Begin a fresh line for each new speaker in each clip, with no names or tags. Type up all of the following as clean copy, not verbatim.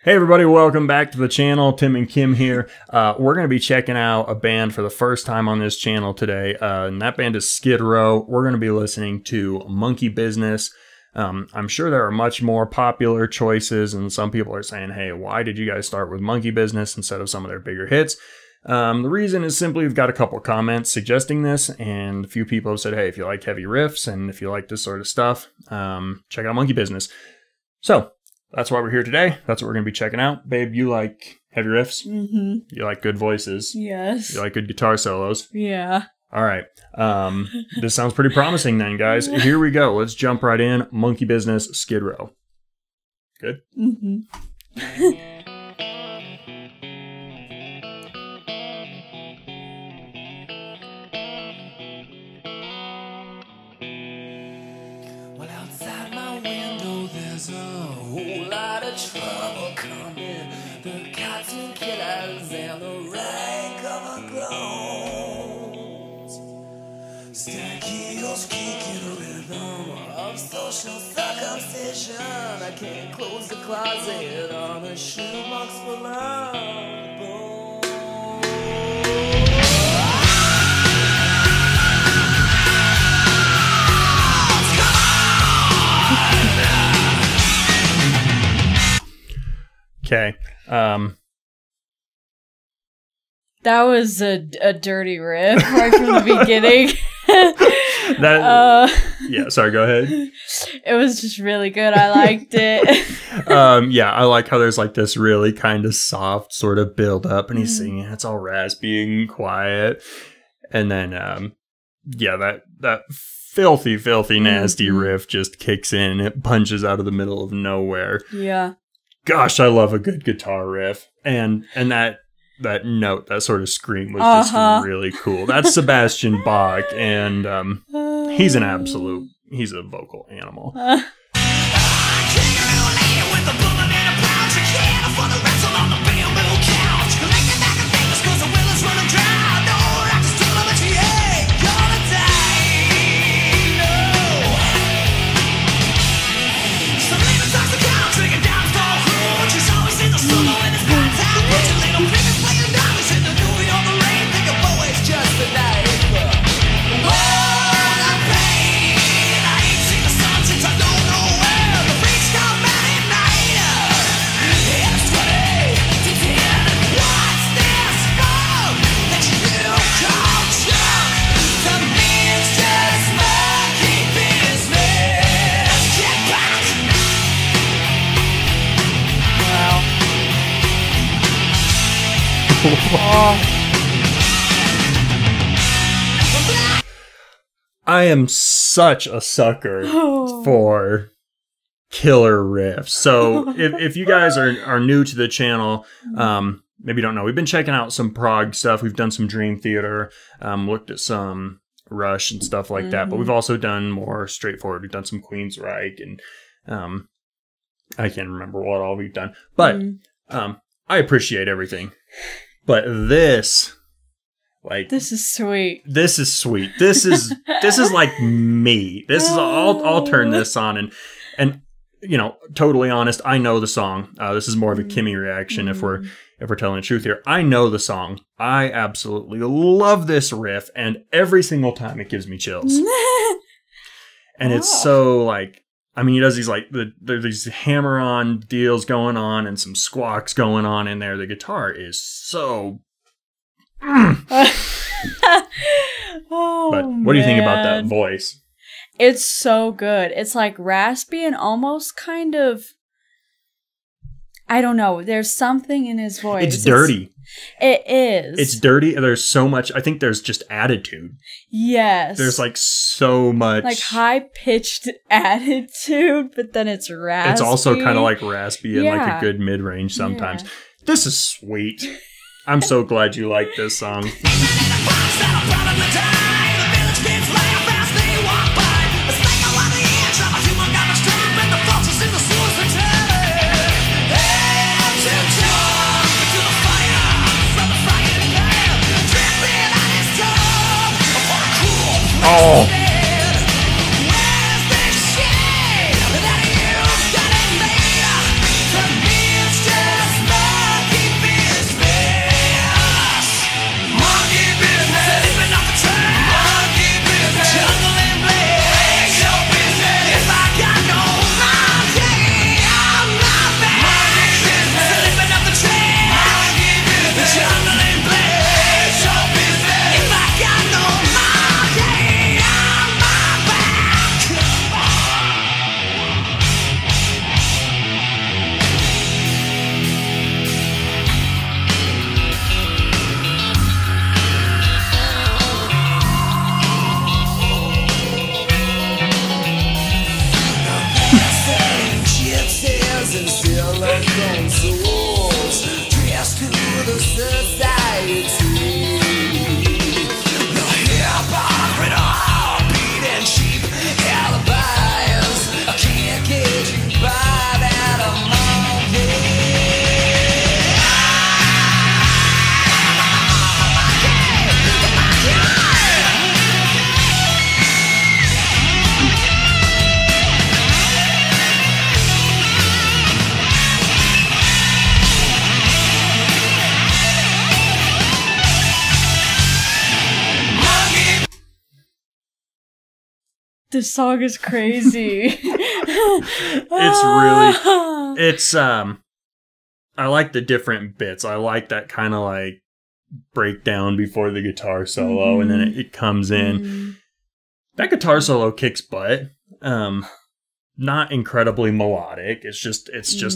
Hey everybody, welcome back to the channel. Tim and Kim here. We're going to be checking out a band for the first time on this channel today, and that band is Skid Row. We're going to be listening to Monkey Business. I'm sure there are much more popular choices, and some people are saying, hey, why did you guys start with Monkey Business instead of some of their bigger hits? The reason is simply we've got a couple comments suggesting this, and a few people have said, hey, if you like heavy riffs and if you like this sort of stuff, check out Monkey Business. So, that's why we're here today. That's what we're going to be checking out. Babe, you like heavy riffs?
Mm-hmm.
You like good voices?
Yes.
You like good guitar solos?
Yeah.
All right. This sounds pretty promising then, guys. Here we go. Let's jump right in. Monkey Business, Skid Row. Good?
Mm-hmm.
There's a whole lot of trouble coming. The cartoon killers and the rank overgrown. Stack heels kicking a rhythm of social circumcision. I can't close the closet on a shoebox full of bones.
Okay.
That was a dirty riff right from the beginning.
Yeah, sorry, go ahead.
It was just really good. I liked it.
Yeah, I like how there's like this really kind of soft sort of build up and he's singing, it's all raspy and quiet. And then, yeah, that filthy, nasty riff just kicks in and it punches out of the middle of nowhere.
Yeah.
Gosh, I love a good guitar riff. And that note, that sort of scream was just really cool. That's Sebastian Bach, and he's a vocal animal. I am such a sucker for killer riffs. So if you guys are new to the channel, maybe don't know, we've been checking out some prog stuff. We've done some Dream Theater, looked at some Rush and stuff like that. But we've also done more straightforward. We've done some Queensryche and I can't remember what all we've done. But I appreciate everything. But this
is sweet.
This is sweet. This is like me. This is I'll turn this on and you know, totally honest, I know the song. This is more of a Kimmy reaction if we're telling the truth here. I know the song. I absolutely love this riff, and every single time it gives me chills. And it's so like, I mean, he does these like there's these hammer-on deals going on and some squawks going on in there. The guitar is so. But what do you think about that voice?
It's so good. It's like raspy and almost kind of, I don't know. There's something in his voice.
It's dirty.
It is.
It's dirty. There's so much. I think there's just attitude.
Yes.
There's like so much.
Like high-pitched attitude, but then it's raspy.
It's also kind of like raspy and like a good mid-range sometimes. Yeah. This is sweet. I'm so glad you like this song. Oh.
This song is crazy.
It's I like the different bits. I like that kind of like breakdown before the guitar solo, and then it comes in. That guitar solo kicks butt. Not incredibly melodic. It's just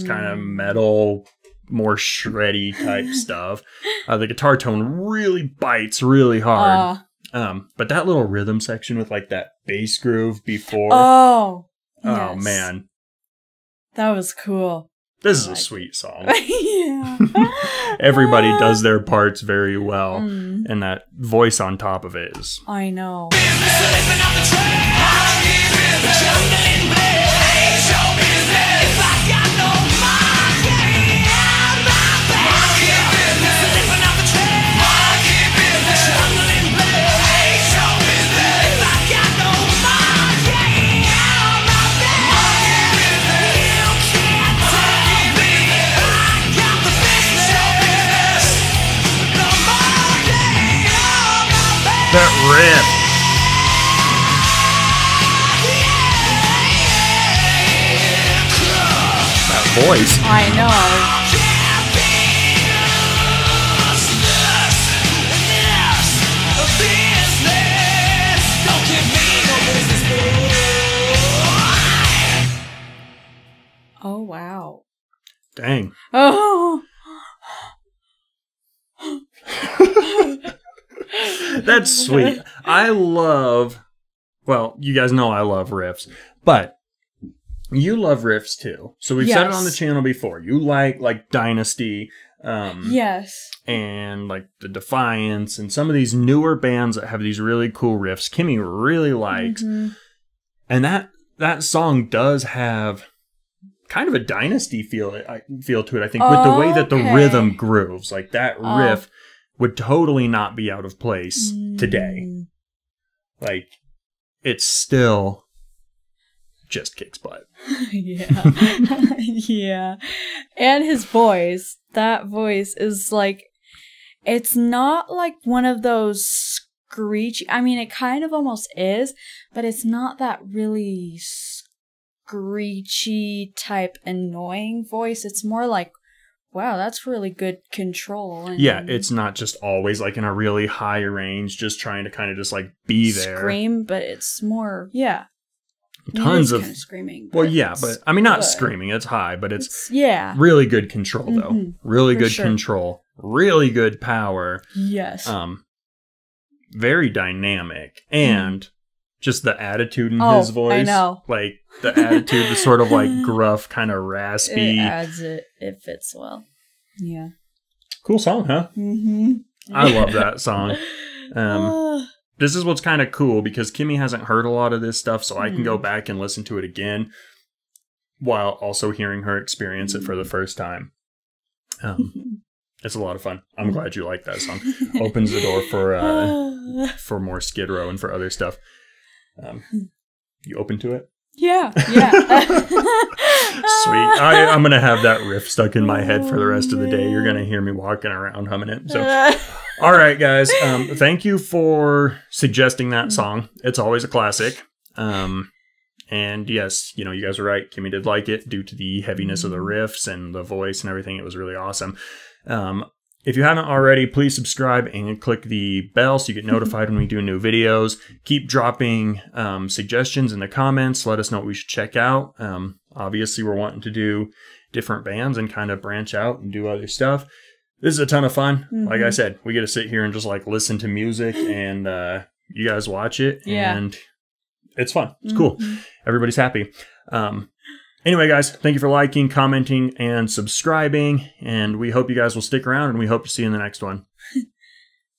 kind of metal, more shreddy type stuff. The guitar tone really bites really hard. But that little rhythm section with like that bass groove before.
Oh
yes. Man.
That was cool.
This is a sweet song.
Yeah.
Everybody does their parts very well. And that voice on top of it is...
I know.
That riff. That voice.
I know. Oh, wow.
Dang.
Oh.
That's sweet. I love, well, you guys know I love riffs, but you love riffs too. So we've said it on the channel before. You like Dynasty.
Yes.
And like the Defiance and some of these newer bands that have these really cool riffs. Kimmy really likes. And that song does have kind of a Dynasty feel to it, I think, with the way that the rhythm grooves. Like that riff would totally not be out of place today. Like, it's still just kicks butt.
Yeah. Yeah. And his voice, that voice is like, it's not like one of those screechy, I mean, it kind of almost is, but it's not that really screechy type annoying voice. It's more like, wow, that's really good control. And
yeah, it's not just always like in a really high range, just trying to kind of just like be there.
Scream, but it's more,
tons of
kind of screaming.
Well, yeah, but I mean, not screaming, it's high, but it's really good control though. Really good control. Really good power.
Yes.
Very dynamic. And just the attitude in his voice.
I know.
Like the attitude, the sort of like gruff, kind of raspy.
It adds it. It fits well. Yeah.
Cool song, huh? I love that song. This is what's kind of cool because Kimmy hasn't heard a lot of this stuff, so I can go back and listen to it again while also hearing her experience it for the first time. It's a lot of fun. I'm glad you like that song. Opens the door for more Skid Row and for other stuff. You open to it?
Yeah.
Sweet. I'm going to have that riff stuck in my head for the rest of the day. You're going to hear me walking around humming it. So, all right, guys. Thank you for suggesting that song. It's always a classic. And yes, you guys are right. Kimmy did like it due to the heaviness of the riffs and the voice and everything. It was really awesome. If you haven't already, please subscribe and click the bell so you get notified when we do new videos. Keep dropping suggestions in the comments. Let us know what we should check out. Obviously, we're wanting to do different bands and kind of branch out and do other stuff. This is a ton of fun. Like I said, we get to sit here and just like listen to music and you guys watch it. And it's fun. It's cool. Everybody's happy. Anyway, guys, thank you for liking, commenting, and subscribing. And we hope you guys will stick around, and we hope to see you in the next one.